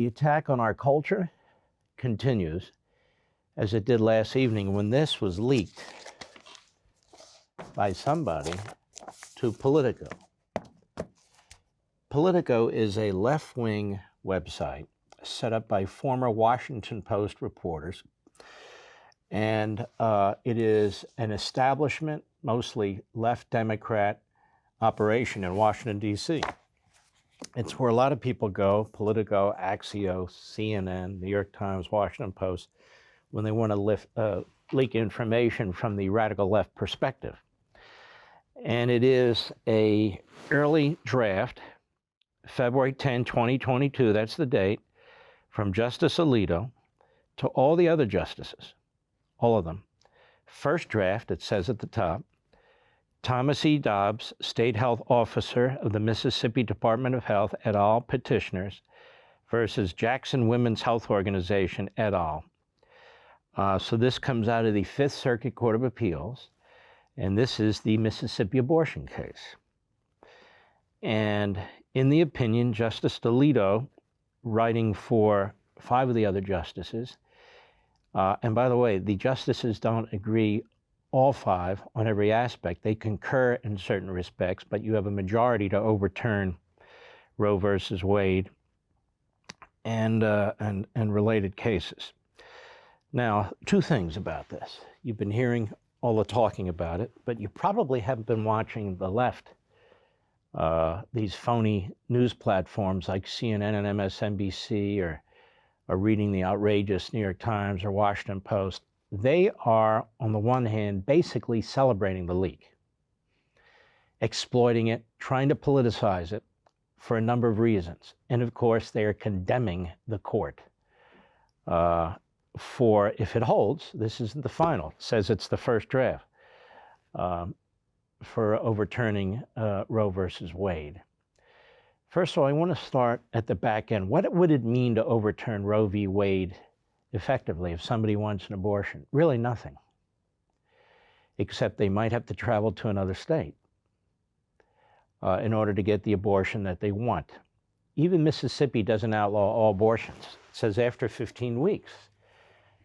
The attack on our culture continues, as it did last evening when this was leaked by somebody to Politico. Politico is a left-wing website set up by former Washington Post reporters, and it is an establishment, mostly left Democrat operation in Washington, D.C. It's where a lot of people go, Politico, Axios, CNN, New York Times, Washington Post, when they want to leak information from the radical left perspective. And it is an early draft, February 10, 2022, that's the date, from Justice Alito to all the other justices, all of them. First draft, it says at the top, Thomas E. Dobbs, State Health Officer of the Mississippi Department of Health et al. Petitioners versus Jackson Women's Health Organization et al. So this comes out of the Fifth Circuit Court of Appeals, and this is the Mississippi abortion case. And in the opinion, Justice Alito, writing for 5 of the other justices, and by the way, the justices don't agree, all 5, on every aspect. They concur in certain respects, but you have a majority to overturn Roe versus Wade and related cases. Now, 2 things about this. You've been hearing all the talking about it, but you probably haven't been watching the left, these phony news platforms like CNN and MSNBC, or reading the outrageous New York Times or Washington Post. They are, on the one hand, basically celebrating the leak, exploiting it, trying to politicize it for a number of reasons. And of course, they are condemning the court for, if it holds, this isn't the final, it says it's the first draft, for overturning Roe versus Wade. First of all, I want to start at the back end. What would it mean to overturn Roe v. Wade effectively if somebody wants an abortion? Really nothing, except they might have to travel to another state in order to get the abortion that they want. Even Mississippi doesn't outlaw all abortions. It says after 15 weeks,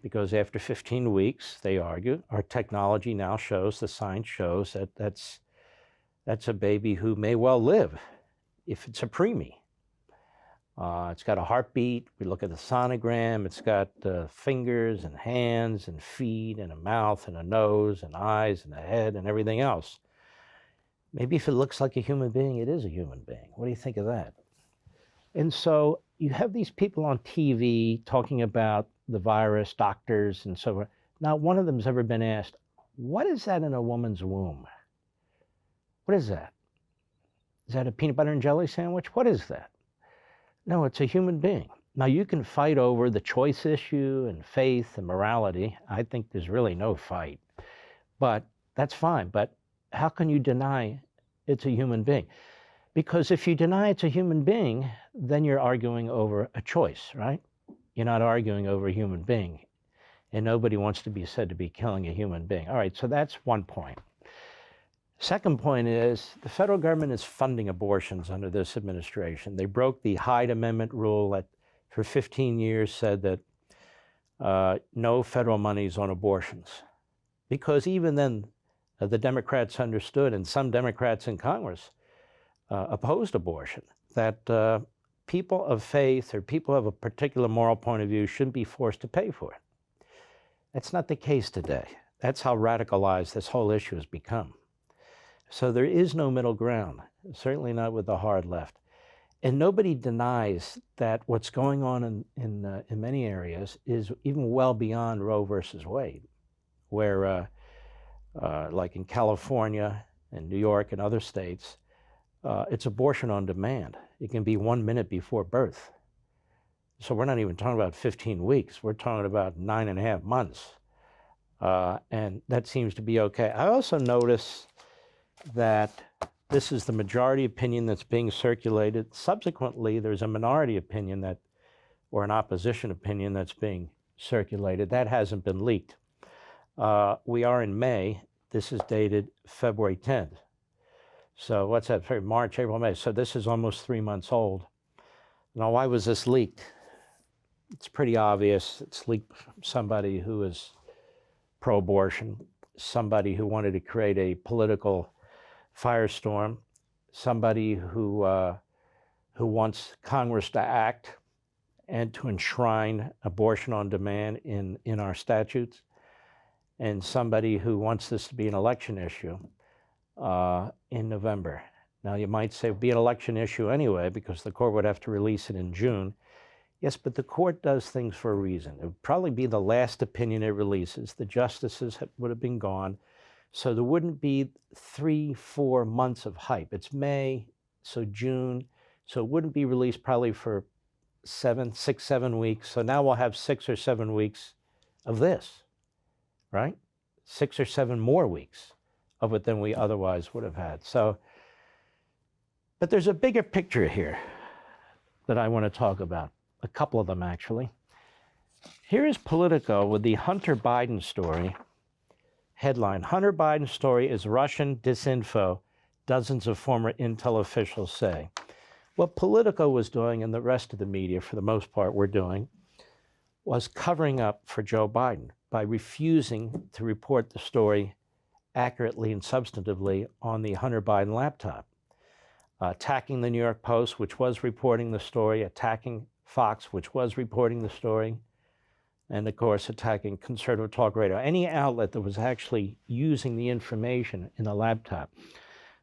because after 15 weeks, they argue, our technology now shows, the science shows, that that's a baby who may well live if it's a preemie. It's got a heartbeat. We look at the sonogram. It's got fingers and hands and feet and a mouth and a nose and eyes and a head and everything else. Maybe if it looks like a human being, it is a human being. What do you think of that? And so you have these people on TV talking about the virus, doctors and so forth. Not one of them's ever been asked, what is that in a woman's womb? What is that? Is that a peanut butter and jelly sandwich? What is that? No, it's a human being. Now, you can fight over the choice issue and faith and morality. I think there's really no fight, but that's fine. But how can you deny it's a human being? Because if you deny it's a human being, then you're arguing over a choice, right? You're not arguing over a human being, and nobody wants to be said to be killing a human being. All right, so that's one point. Second point is the federal government is funding abortions under this administration. They broke the Hyde Amendment rule that for 15 years said that no federal monies on abortions. Because even then, the Democrats understood, and some Democrats in Congress opposed abortion, that people of faith or people of a particular moral point of view shouldn't be forced to pay for it. That's not the case today. That's how radicalized this whole issue has become. So there is no middle ground, certainly not with the hard left. And nobody denies that what's going on in many areas is even well beyond Roe versus Wade, where like in California and New York and other states, it's abortion on demand. It can be 1 minute before birth. So we're not even talking about 15 weeks. We're talking about 9.5 months. And that seems to be okay. I also notice that this is the majority opinion that's being circulated. Subsequently, there's a minority opinion that, or an opposition opinion that's being circulated. That hasn't been leaked. We are in May. This is dated February 10th. So what's that? March, April, May. So this is almost 3 months old. Now, why was this leaked? It's pretty obvious. It's leaked from somebody who is pro-abortion, somebody who wanted to create a political firestorm, somebody who wants Congress to act and to enshrine abortion on demand in our statutes, and somebody who wants this to be an election issue in November. Now, you might say it'd be an election issue anyway because the court would have to release it in June. Yes, but the court does things for a reason. It would probably be the last opinion it releases. The justices would have been gone. So there wouldn't be 3-4 months of hype. It's May, so June. So it wouldn't be released probably for 6-7 weeks. So now we'll have 6 or 7 weeks of this, right? 6 or 7 more weeks of it than we otherwise would have had. So, but there's a bigger picture here that I want to talk about. A couple of them, actually. Here is Politico with the Hunter Biden story. Headline, Hunter Biden story is Russian disinfo, dozens of former intel officials say. What Politico was doing, and the rest of the media, for the most part, were doing, was covering up for Joe Biden by refusing to report the story accurately and substantively on the Hunter Biden laptop. Attacking the New York Post, which was reporting the story, attacking Fox, which was reporting the story, and of course attacking conservative talk radio, any outlet that was actually using the information in the laptop.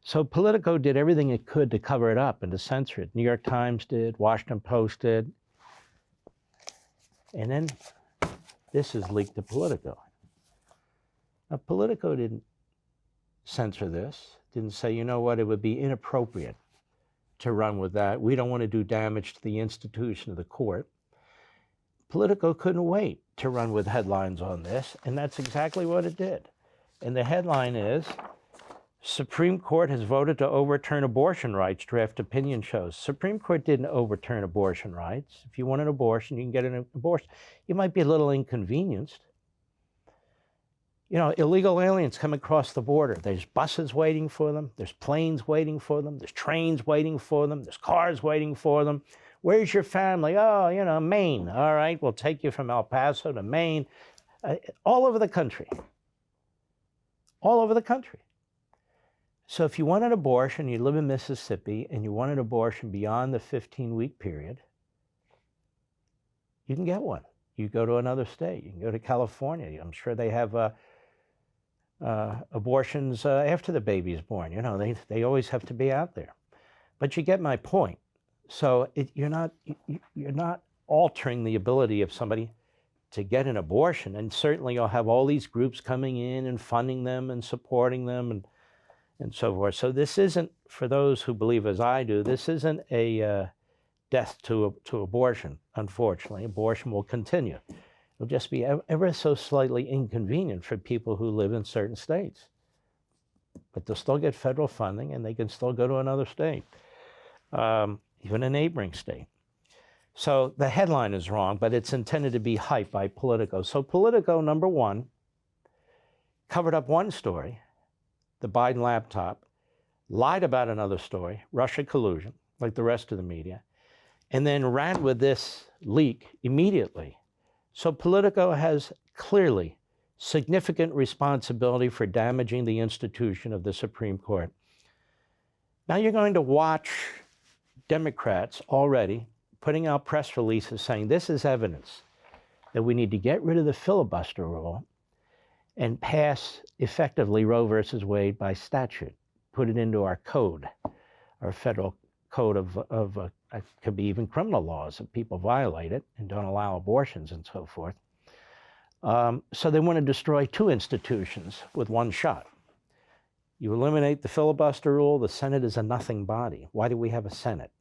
So Politico did everything it could to cover it up and to censor it. New York Times did, Washington Post did. And then this is leaked to Politico. Now, Politico didn't censor this, didn't say, you know what, it would be inappropriate to run with that. We don't want to do damage to the institution of the court. Politico couldn't wait to run with headlines on this, and that's exactly what it did. And the headline is, Supreme Court has voted to overturn abortion rights, draft opinion shows. Supreme Court didn't overturn abortion rights. If you want an abortion, you can get an abortion. You might be a little inconvenienced. You know, illegal aliens come across the border. There's buses waiting for them. There's planes waiting for them. There's trains waiting for them. There's cars waiting for them. Where's your family? Oh, you know, Maine. All right, we'll take you from El Paso to Maine. All over the country. All over the country. So if you want an abortion, you live in Mississippi, and you want an abortion beyond the 15-week period, you can get one. You go to another state. You can go to California. I'm sure they have abortions after the baby is born. You know, they always have to be out there. But you get my point. So you're not altering the ability of somebody to get an abortion. And certainly you'll have all these groups coming in and funding them and supporting them and so forth. So this isn't, for those who believe as I do, this isn't a death to abortion, unfortunately. Abortion will continue. It'll just be ever so slightly inconvenient for people who live in certain states. But they'll still get federal funding, and they can still go to another state, even a neighboring state. So the headline is wrong, but it's intended to be hype by Politico. So Politico, number one, covered up one story, the Biden laptop, lied about another story, Russia collusion, like the rest of the media, and then ran with this leak immediately. So Politico has clearly significant responsibility for damaging the institution of the Supreme Court. Now you're going to watch Democrats already putting out press releases saying this is evidence that we need to get rid of the filibuster rule and pass effectively Roe versus Wade by statute, put it into our code, our federal code of could be even criminal laws if people violate it and don't allow abortions and so forth. So they want to destroy two institutions with one shot. You eliminate the filibuster rule, the Senate is a nothing body. Why do we have a Senate?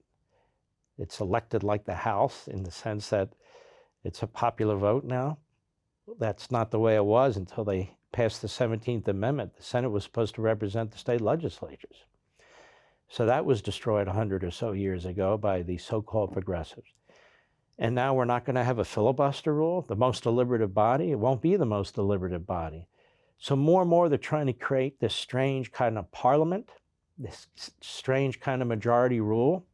It's elected like the House in the sense that it's a popular vote now. That's not the way it was until they passed the 17th Amendment. The Senate was supposed to represent the state legislatures. So that was destroyed 100 or so years ago by the so-called progressives. And now we're not going to have a filibuster rule, the most deliberative body. It won't be the most deliberative body. So more and more they're trying to create this strange kind of parliament, this strange kind of majority rule.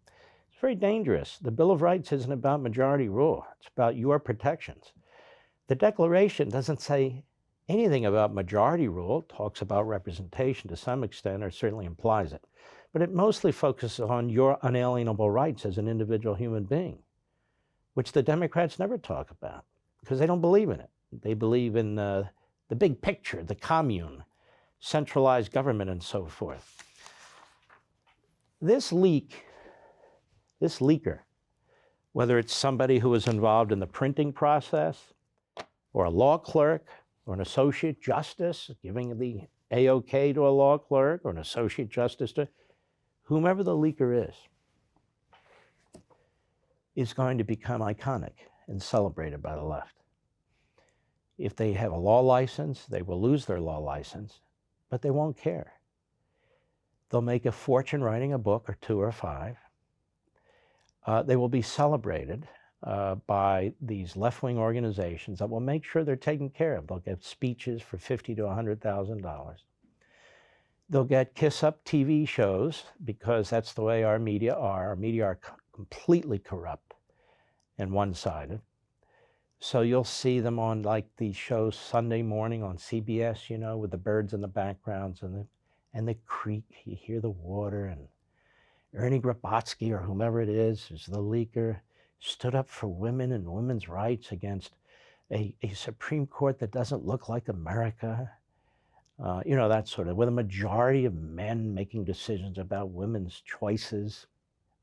It's very dangerous. The Bill of Rights isn't about majority rule. It's about your protections. The Declaration doesn't say anything about majority rule. It talks about representation to some extent, or certainly implies it. But it mostly focuses on your unalienable rights as an individual human being, which the Democrats never talk about because they don't believe in it. They believe in the big picture, the commune, centralized government, and so forth. This leaker, whether it's somebody who was involved in the printing process, or a law clerk, or an associate justice, giving the A-OK to a law clerk, or an associate justice to whomever the leaker is going to become iconic and celebrated by the left. If they have a law license, they will lose their law license, but they won't care. They'll make a fortune writing a book or 2 or 5. They will be celebrated by these left-wing organizations that will make sure they're taken care of. They'll get speeches for $50,000 to $100,000. They'll get kiss-up TV shows because that's the way our media are. Our media are completely corrupt and one-sided. So you'll see them on like the shows Sunday morning on CBS, you know, with the birds in the backgrounds and the creek. You hear the water, and Ernie Grabotsky or whomever it is the leaker, stood up for women and women's rights against a Supreme Court that doesn't look like America. You know, that sort of, with a majority of men making decisions about women's choices.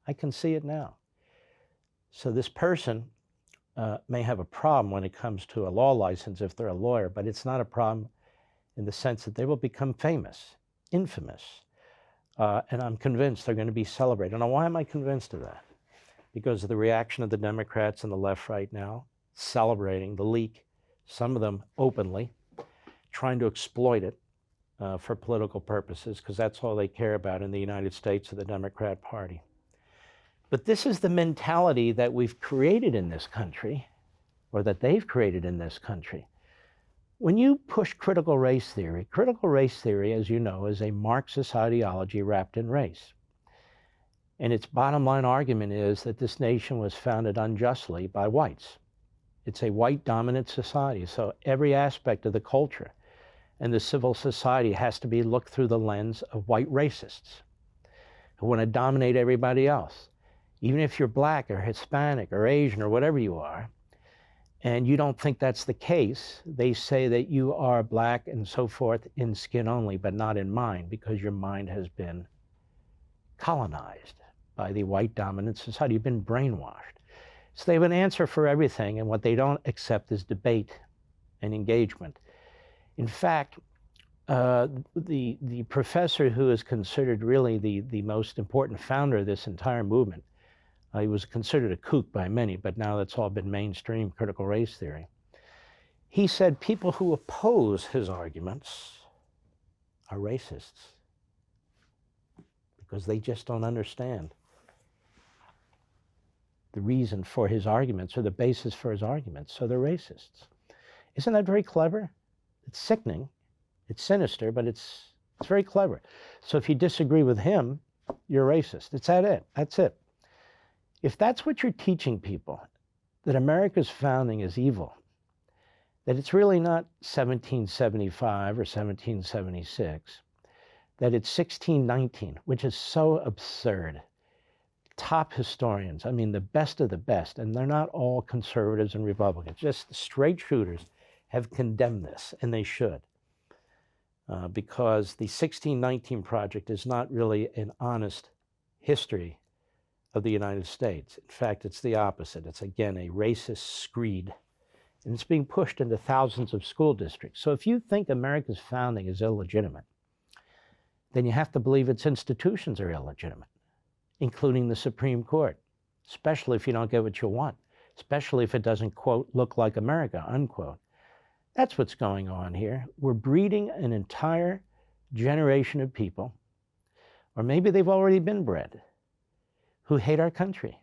I can see it now. So this person may have a problem when it comes to a law license if they're a lawyer, but it's not a problem in the sense that they will become famous, infamous. And I'm convinced they're going to be celebrated. Now, why am I convinced of that? Because of the reaction of the Democrats and the left right now, celebrating the leak, some of them openly, trying to exploit it for political purposes, because that's all they care about in the United States of the Democrat Party. But this is the mentality that we've created in this country, or that they've created in this country. When you push critical race theory, as you know, is a Marxist ideology wrapped in race. And its bottom line argument is that this nation was founded unjustly by whites. It's a white dominant society, so every aspect of the culture and the civil society has to be looked through the lens of white racists who want to dominate everybody else. Even if you're black or Hispanic or Asian or whatever you are, and you don't think that's the case, they say that you are black and so forth in skin only, but not in mind, because your mind has been colonized by the white dominant society. You've been brainwashed. So they have an answer for everything, and what they don't accept is debate and engagement. In fact, the professor who is considered really the most important founder of this entire movement, he was considered a kook by many, but now that's all been mainstream critical race theory. He said people who oppose his arguments are racists because they just don't understand the reason for his arguments or the basis for his arguments, so they're racists. Isn't that very clever? It's sickening, it's sinister, but it's very clever. So if you disagree with him, you're racist. That's it. If that's what you're teaching people, that America's founding is evil, that it's really not 1775 or 1776, that it's 1619, which is so absurd. Top historians, I mean the best of the best, and they're not all conservatives and Republicans, just straight shooters have condemned this, and they should, because the 1619 project is not really an honest history of the United States. In fact, it's the opposite. It's, again, a racist screed, and it's being pushed into thousands of school districts. So if you think America's founding is illegitimate, then you have to believe its institutions are illegitimate, including the Supreme Court, especially if you don't get what you want, especially if it doesn't, quote, look like America, unquote. That's what's going on here. We're breeding an entire generation of people, or maybe they've already been bred, who hate our country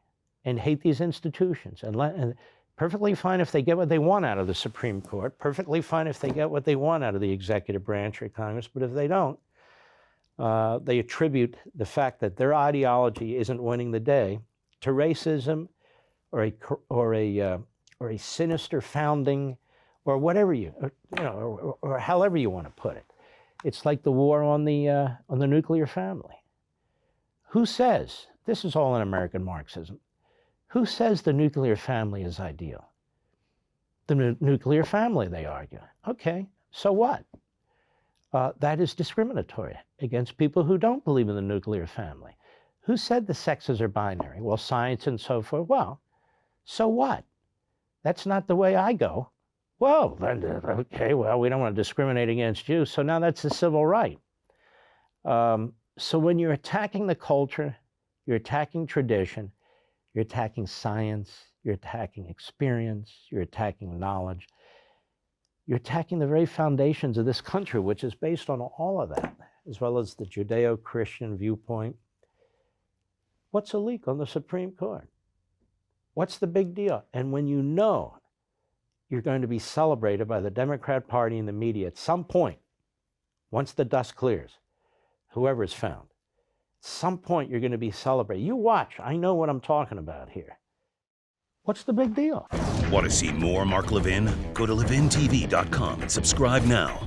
and hate these institutions, and perfectly fine if they get what they want out of the Supreme Court, perfectly fine if they get what they want out of the executive branch or Congress, but if they don't, they attribute the fact that their ideology isn't winning the day to racism or a sinister founding or whatever or however you want to put it. It's like the war on the nuclear family. Who says, this is all in American Marxism, who says the nuclear family is ideal? The nuclear family, they argue. Okay, so what? That is discriminatory against people who don't believe in the nuclear family. Who said the sexes are binary? Well, science and so forth. Well, so what? That's not the way I go. Well, then, okay, well, we don't want to discriminate against you, so now that's a civil right. So when you're attacking the culture, you're attacking tradition, you're attacking science, you're attacking experience, you're attacking knowledge, you're attacking the very foundations of this country, which is based on all of that, as well as the Judeo-Christian viewpoint. What's a leak on the Supreme Court? What's the big deal? And when you know you're going to be celebrated by the Democrat Party and the media at some point, once the dust clears, whoever is found, at some point you're going to be celebrated. You watch. I know what I'm talking about here. What's the big deal? Want to see more Mark Levin? Go to LevinTV.com and subscribe now.